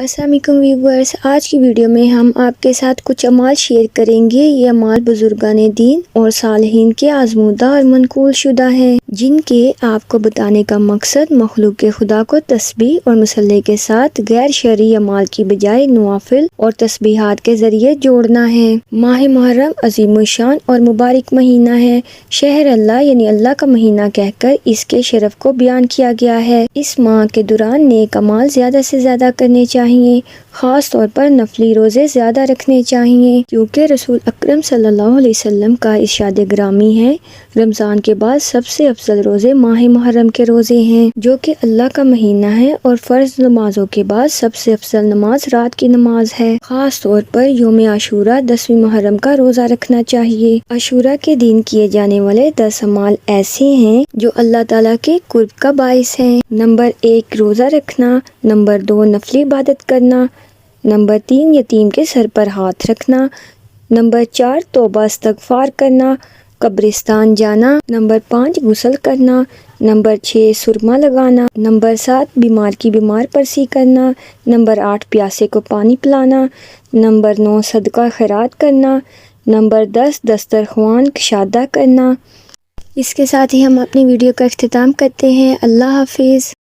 السلام علیکم ویورز، آج کی ویڈیو میں ہم آپ کے ساتھ کچھ اعمال شیئر کریں گے۔ یہ اعمال بزرگان دین اور صالحین کے آزمودہ اور منقول شدہ ہیں، جن کے آپ کو بتانے کا مقصد مخلوق خدا کو تسبیح اور مصلی کے ساتھ غیر شرعی اعمال کی بجائے نوافل اور تسبیحات کے ذریعے جوڑنا ہے۔ ماہ محرم عظیم الشان اور مبارک مہینہ ہے۔ شہر اللہ یعنی اللہ کا مہینہ کہہ کر اس کے شرف کو بیان کیا گیا ہے۔ اس ماہ کے دوران نیک اعمال زیادہ سے زیادہ کرنے چاہیے، خاص طور پر نفلی روزے زیادہ رکھنے چاہیے، کیونکہ رسول اکرم صلی اللہ علیہ وسلم کا ارشاد گرامی ہے، رمضان کے بعد سب سے افضل روزے ماہ محرم کے روزے ہیں، جو کہ اللہ کا مہینہ ہے، اور فرض نمازوں کے بعد سب سے افضل نماز رات کی نماز ہے۔ خاص طور پر یوم عاشورہ 10ویں محرم کا روزہ رکھنا چاہیے۔ عاشورہ کے دن کیے جانے والے 10 اعمال ایسے ہیں جو اللہ تعالیٰ کے قرب کا باعث ہیں۔ نمبر 1 روزہ رکھنا، نمبر 2 نفلی عبادت کرنا، نمبر 3 یتیم کے سر پر ہاتھ رکھنا، نمبر 4 توبہ استغفار کرنا، قبرستان جانا، نمبر 5 غسل کرنا، نمبر 6 سرما لگانا، نمبر 7 بیمار کی بیمار پرسی کرنا، نمبر 8 پیاسے کو پانی پلانا، نمبر 9 صدقہ خیرات کرنا، نمبر 10 دسترخوان کشادہ کرنا۔ اس کے ساتھ ہی ہم اپنی ویڈیو کا اختتام کرتے ہیں۔ اللہ حافظ۔